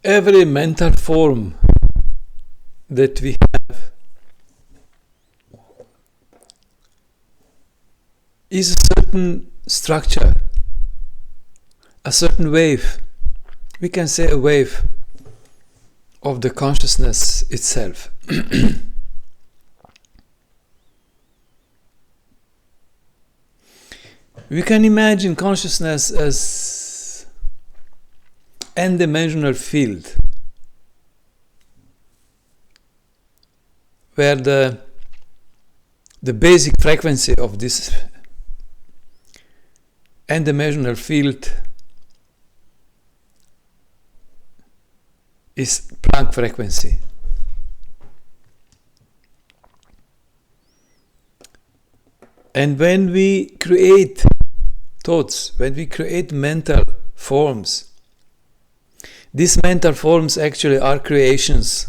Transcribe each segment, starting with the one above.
every mental form that we have is a certain structure, a certain wave. We can say a wave of the consciousness itself. We can imagine consciousness as n-dimensional field, where the basic frequency of this n-dimensional field is Planck frequency. And when we create thoughts, when we create mental forms, these mental forms actually are creations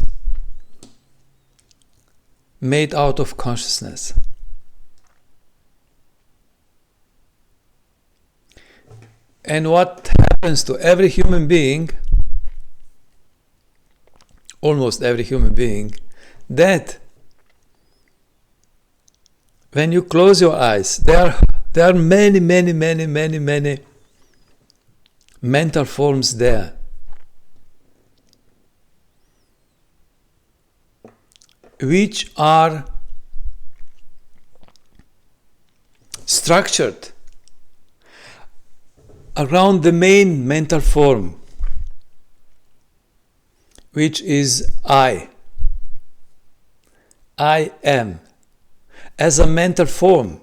made out of consciousness. And what happens to every human being, almost every human being, that when you close your eyes, there are many mental forms there. Which are structured around the main mental form, which is I am, as a mental form.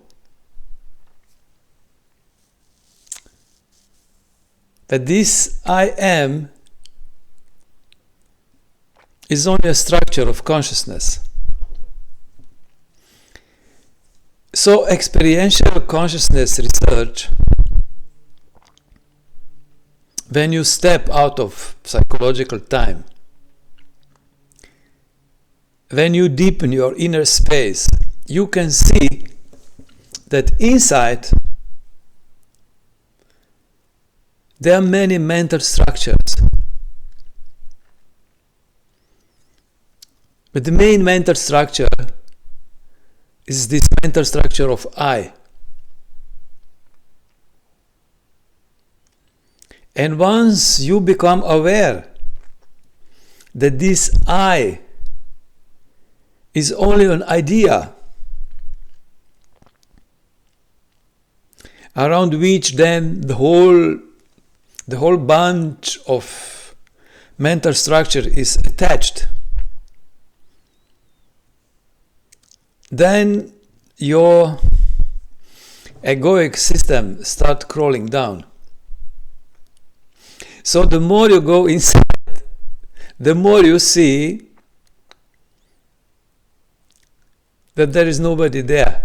That this I am is only a structure of consciousness. So experiential consciousness research, when you step out of psychological time, when you deepen your inner space, you can see that inside there are many mental structures. But the main mental structure is this mental structure of I. And once you become aware that this I is only an idea around which then the whole bunch of mental structure is attached, then your egoic system starts crawling down. So the more you go inside, the more you see that there is nobody there.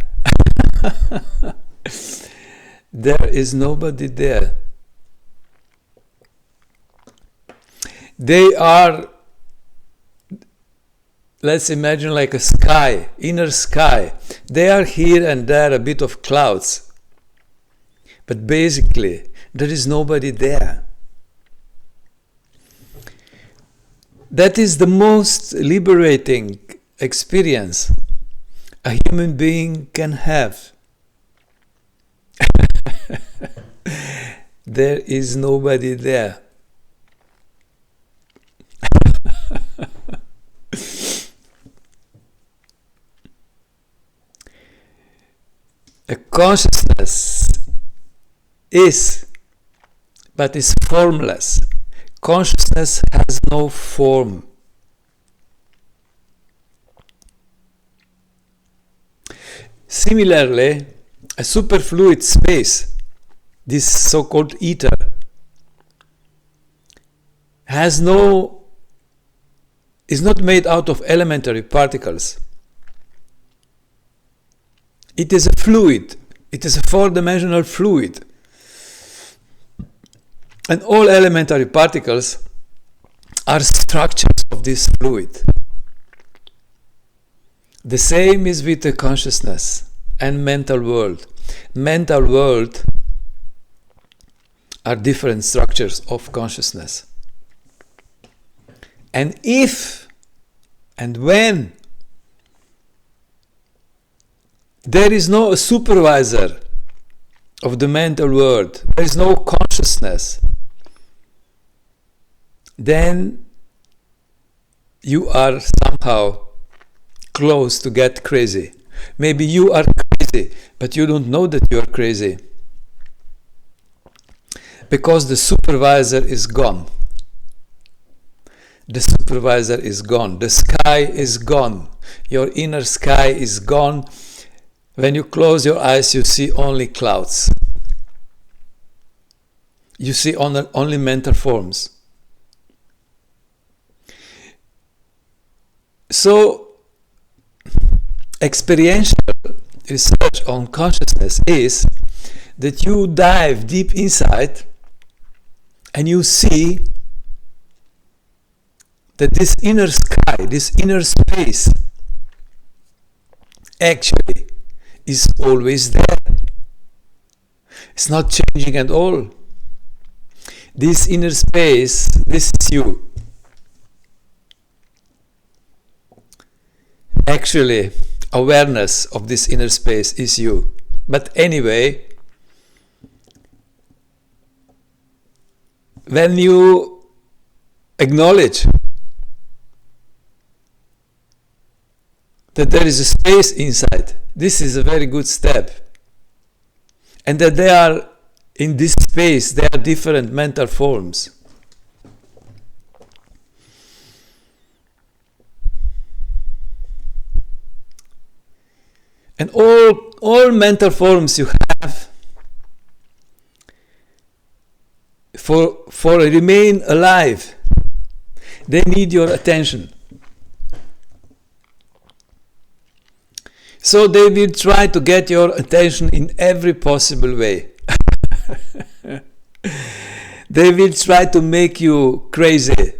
There is nobody there. They are, let's imagine like a sky, inner sky. They are here and there, a bit of clouds. But basically, there is nobody there. That is the most liberating experience a human being can have. There is nobody there. A consciousness is, but is formless. Consciousness has no form. Similarly, a superfluid space, this so-called ether, is not made out of elementary particles. It is a fluid. It is a four-dimensional fluid. And all elementary particles are structures of this fluid. The same is with the consciousness and mental world. Mental world are different structures of consciousness. And if and when there is no supervisor of the mental world, there is no consciousness, then you are somehow close to get crazy. Maybe you are crazy, but you don't know that you are crazy. Because the supervisor is gone. The supervisor is gone. The sky is gone. Your inner sky is gone. When you close your eyes, you see only clouds. You see only mental forms. So, experiential research on consciousness is that you dive deep inside and you see that this inner sky, this inner space, actually is always there. It's not changing at all. This inner space, this is you. Actually, awareness of this inner space is you. But anyway, when you acknowledge that there is a space inside, this is a very good step. And that they are in this space, there are different mental forms. And all mental forms you have, for remain alive, they need your attention. So they will try to get your attention in every possible way. They will try to make you crazy.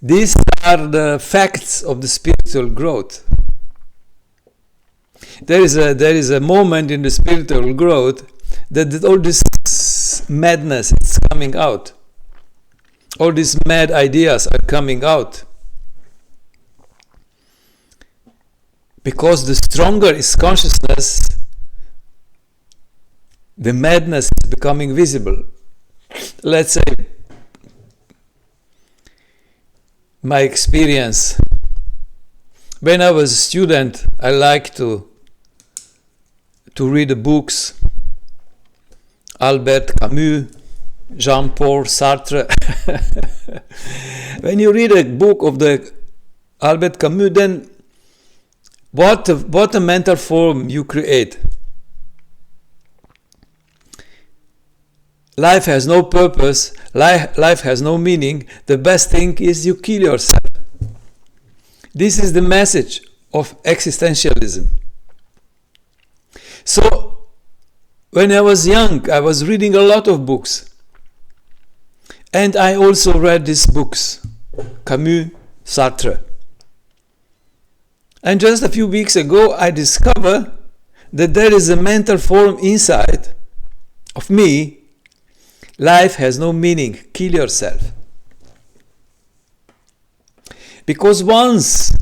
These are the facts of the spiritual growth. There is a moment in the spiritual growth that all this madness is coming out. All these mad ideas are coming out. Because the stronger is consciousness, the madness is becoming visible. Let's say, my experience, when I was a student, I liked to read the books, Albert Camus, Jean-Paul Sartre. When you read a book of the Albert Camus, then what a mental form you create. Life has no purpose, life has no meaning, the best thing is you kill yourself. This is the message of existentialism. So, when I was young, I was reading a lot of books. And I also read these books, Camus, Sartre. And just a few weeks ago, I discovered that there is a mental form inside of me. Life has no meaning. Kill yourself. Because once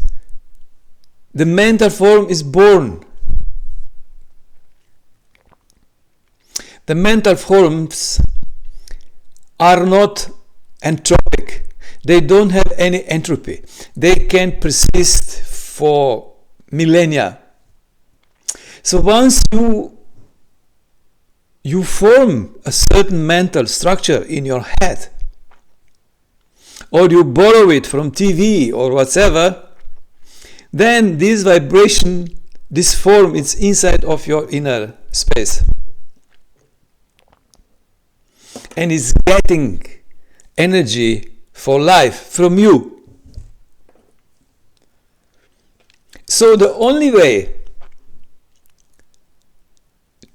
the mental form is born, the mental forms are not entropic. They don't have any entropy. They can persist for millennia. So once you form a certain mental structure in your head, or you borrow it from TV or whatever, then this vibration, this form is inside of your inner space. And is getting energy for life from you. So the only way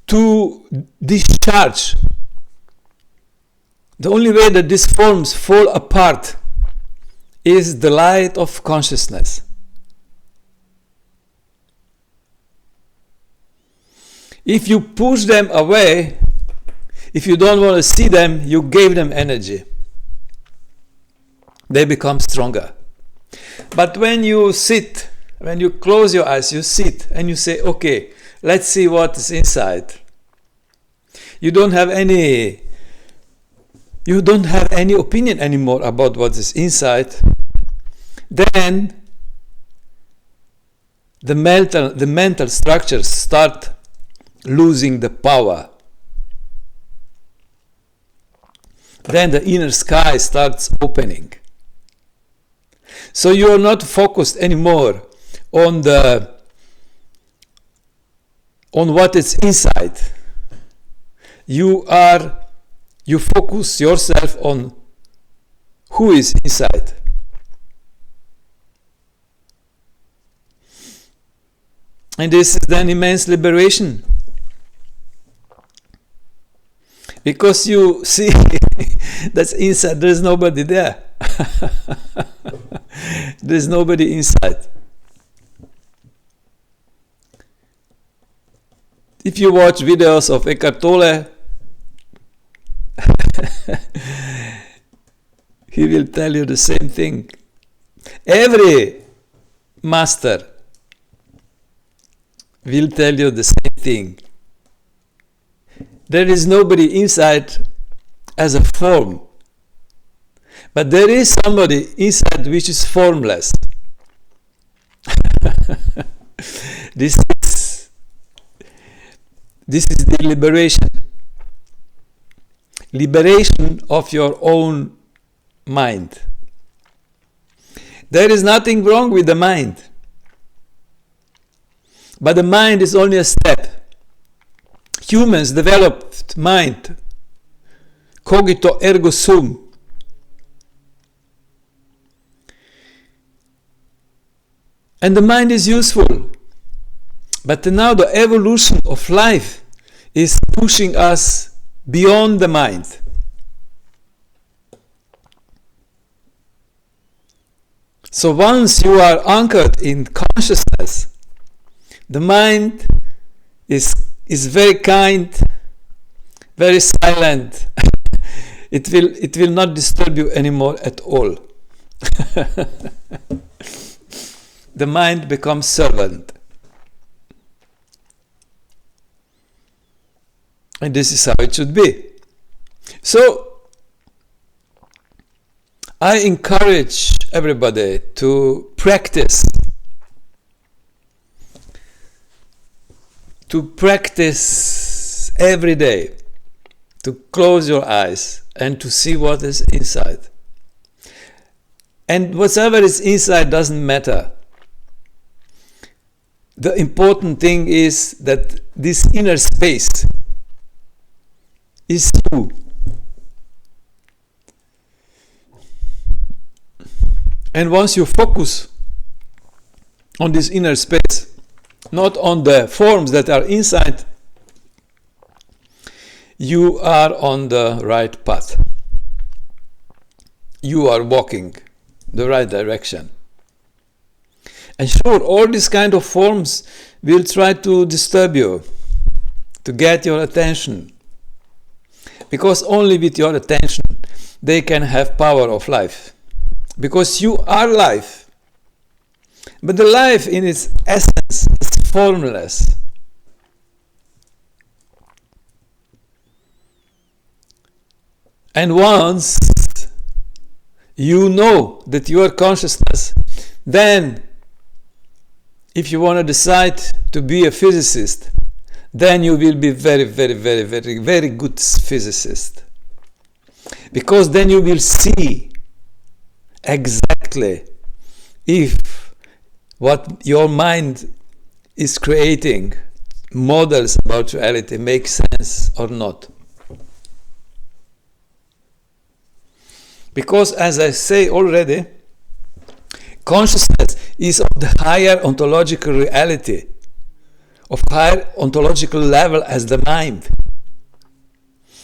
to discharge, the only way that these forms fall apart is the light of consciousness. If you push them away, if you don't want to see them, you gave them energy. they become stronger. But when you sit, when you close your eyes, you sit and you say, okay, let's see what is inside. You don't have any opinion anymore about what is inside. Then the mental structures start losing the power. Then the inner sky starts opening. So you are not focused anymore on what is inside. You focus yourself on who is inside. And this is then immense liberation. Because you see that's inside, there's nobody there. There's nobody inside. If you watch videos of Eckhart Tolle, he will tell you the same thing. Every master will tell you the same thing. There is nobody inside as a form, but there is somebody inside which is formless. This is the liberation of your own mind. There is nothing wrong with the mind, but the mind is only a step. Humans developed mind, cogito ergo sum. And the mind is useful. But now the evolution of life is pushing us beyond the mind. So once you are anchored in consciousness, the mind is very kind, very silent. It will not disturb you anymore at all. The mind becomes servant. And this is how it should be. So, I encourage everybody to practice every day, to close your eyes and to see what is inside. And whatever is inside doesn't matter. The important thing is that this inner space is you. And once you focus on this inner space, not on the forms that are inside, you are on the right path. You are walking the right direction. And sure, all these kind of forms will try to disturb you, to get your attention. Because only with your attention they can have power of life. Because you are life. But the life in its essence is formless. And once you know that you are consciousness, then if you want to decide to be a physicist, then you will be very, very, very, very, very good physicist. Because then you will see exactly if what your mind is creating, models about reality, make sense or not. Because as I say already, consciousness is of the higher ontological reality, of higher ontological level as the mind.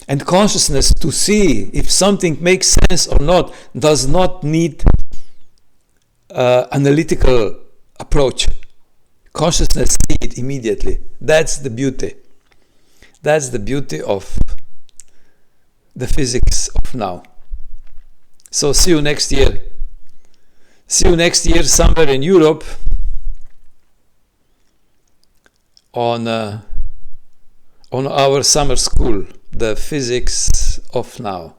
And consciousness, to see if something makes sense or not, does not need analytical approach. Consciousness sees it immediately. That's the beauty. That's the beauty of the physics of now. So see you next year. See you next year somewhere in Europe on our summer school, the Physics of Now.